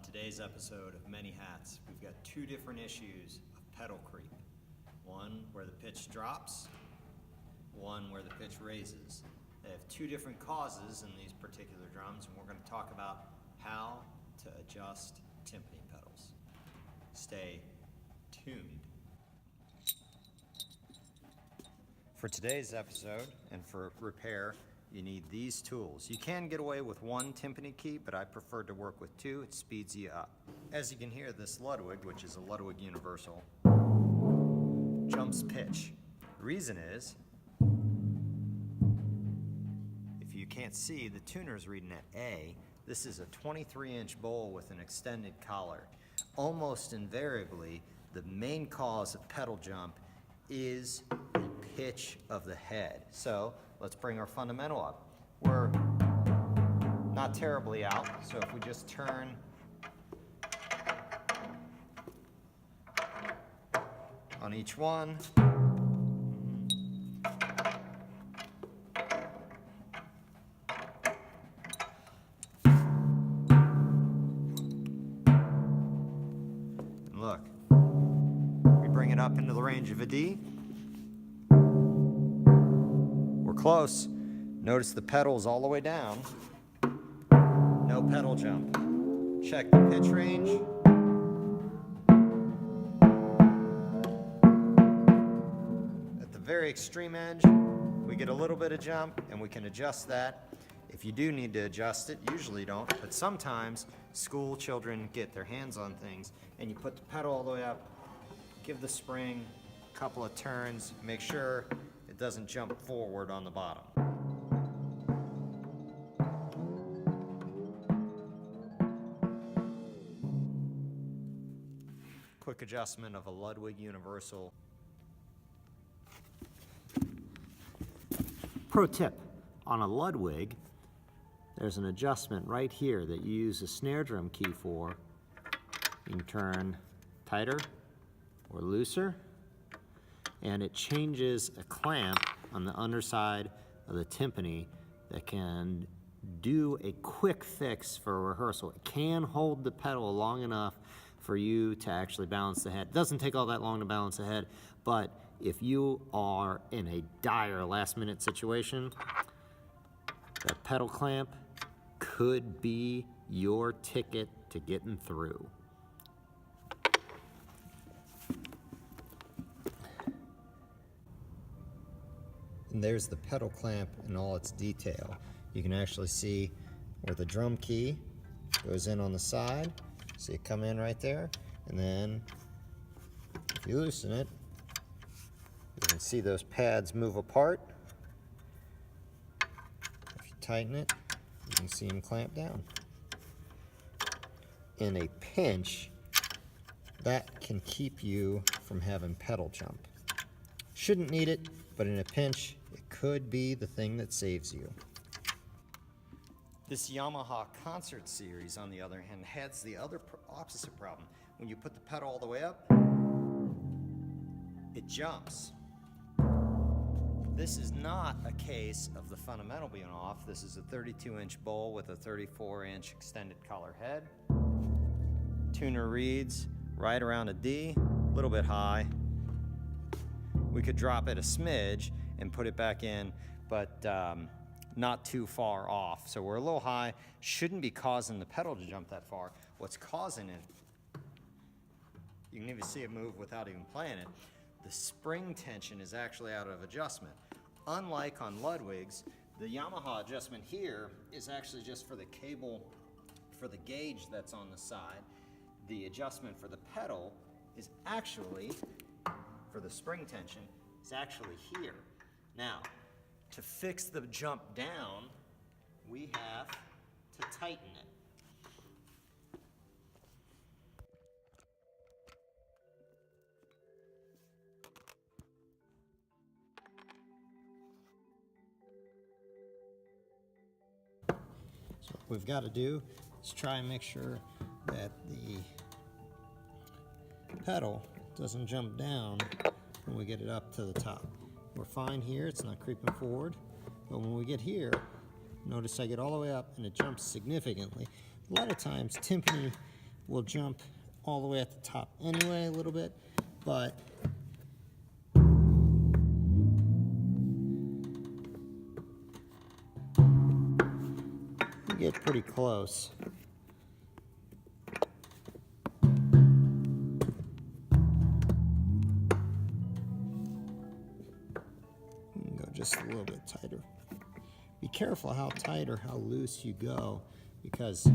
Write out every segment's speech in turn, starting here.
On today's episode of Many Hats, we've got two different issues of pedal creep. One where the pitch drops, one where the pitch raises. They have two different causes in these particular drums, and we're going to talk about how to adjust timpani pedals. Stay tuned. For today's episode, and for repair, you need these tools. You can get away with one timpani key, but I prefer to work with two. It speeds you up. As you can hear, this Ludwig, which is a Ludwig Universal, jumps pitch. The reason is, if you can't see, the tuner's reading at A. This is a 23-inch bowl with an extended collar. Almost invariably, the main cause of pedal jump is the pitch of the head. So let's bring our fundamental up. We're not terribly out, so if we just turn on each one, and look, we bring it up into the range of a D. Close. Notice the pedal's all the way down. No pedal jump. Check the pitch range. At the very extreme edge, we get a little bit of jump, and we can adjust that. If you do need to adjust it, usually don't, but sometimes school children get their hands on things, and you put the pedal all the way up, give the spring a couple of turns, make sure it doesn't jump forward on the bottom. Quick adjustment of a Ludwig Universal. Pro tip, on a Ludwig, there's an adjustment right here that you use a snare drum key for. You can turn tighter or looser, and it changes a clamp on the underside of the timpani that can do a quick fix for a rehearsal. It can hold the pedal long enough for you to actually balance the head. It doesn't take all that long to balance the head, but if you are in a dire last-minute situation, that pedal clamp could be your ticket to getting through. And there's the pedal clamp in all its detail. You can actually see where the drum key goes in on the side. See it come in right there. And then if you loosen it, you can see those pads move apart. If you tighten it, you can see them clamp down. In a pinch, that can keep you from having pedal jump. Shouldn't need it, but in a pinch, it could be the thing that saves you. This Yamaha concert series, on the other hand, has the other opposite problem. When you put the pedal all the way up, it jumps. This is not a case of the fundamental being off. This is a 32-inch bowl with a 34-inch extended collar head. Tuner reads right around a D, a little bit high. We could drop it a smidge and put it back in, but not too far off. So we're a little high, shouldn't be causing the pedal to jump that far. What's causing it, you can even see it move without even playing it, the spring tension is actually out of adjustment. Unlike on Ludwigs, the Yamaha adjustment here is actually just for the cable, for the gauge that's on the side. The adjustment for the pedal is actually, for the spring tension, is actually here. Now, to fix the jump down, we have to tighten it. So what we've got to do is try and make sure that the pedal doesn't jump down when we get it up to the top. We're fine here, it's not creeping forward, but when we get here, notice I get all the way up and it jumps significantly. A lot of times timpani will jump all the way at the top anyway a little bit, but you get pretty close. Go just a little bit tighter. Be careful how tight or how loose you go, because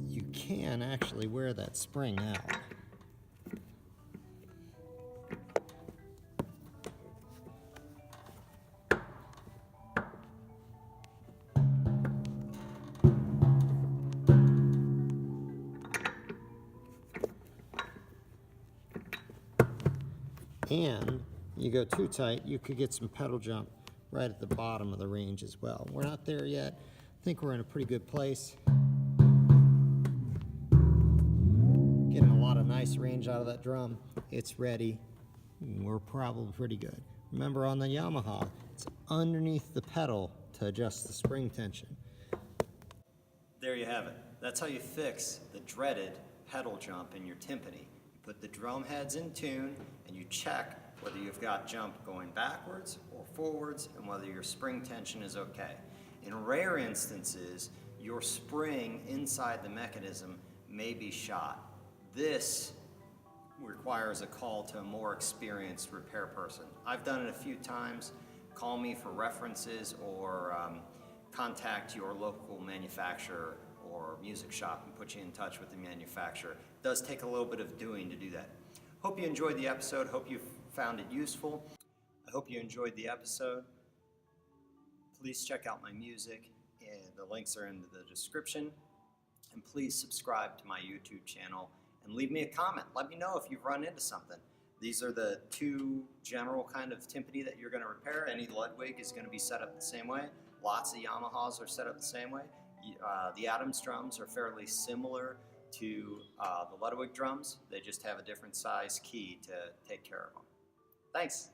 you can actually wear that spring out. And you go too tight, you could get some pedal jump right at the bottom of the range as well. We're not there yet. I think we're in a pretty good place. Getting a lot of nice range out of that drum. It's ready. We're probably pretty good. Remember, on the Yamaha, it's underneath the pedal to adjust the spring tension. There you have it. That's how you fix the dreaded pedal jump in your timpani. Put the drum heads in tune and you check whether you've got jump going backwards or forwards and whether your spring tension is okay. In rare instances, your spring inside the mechanism may be shot. This requires a call to a more experienced repair person. I've done it a few times. Call me for references or contact your local manufacturer or music shop and put you in touch with the manufacturer. It does take a little bit of doing to do that. Hope you enjoyed the episode. Hope you found it useful. I hope you enjoyed the episode. Please check out my music, and the links are in the description. And please subscribe to my YouTube channel and leave me a comment. Let me know if you've run into something. These are the two general kind of timpani that you're going to repair. Any Ludwig is going to be set up the same way. Lots of Yamahas are set up the same way. The Adams drums are fairly similar to the Ludwig drums. They just have a different size key to take care of them. Thanks.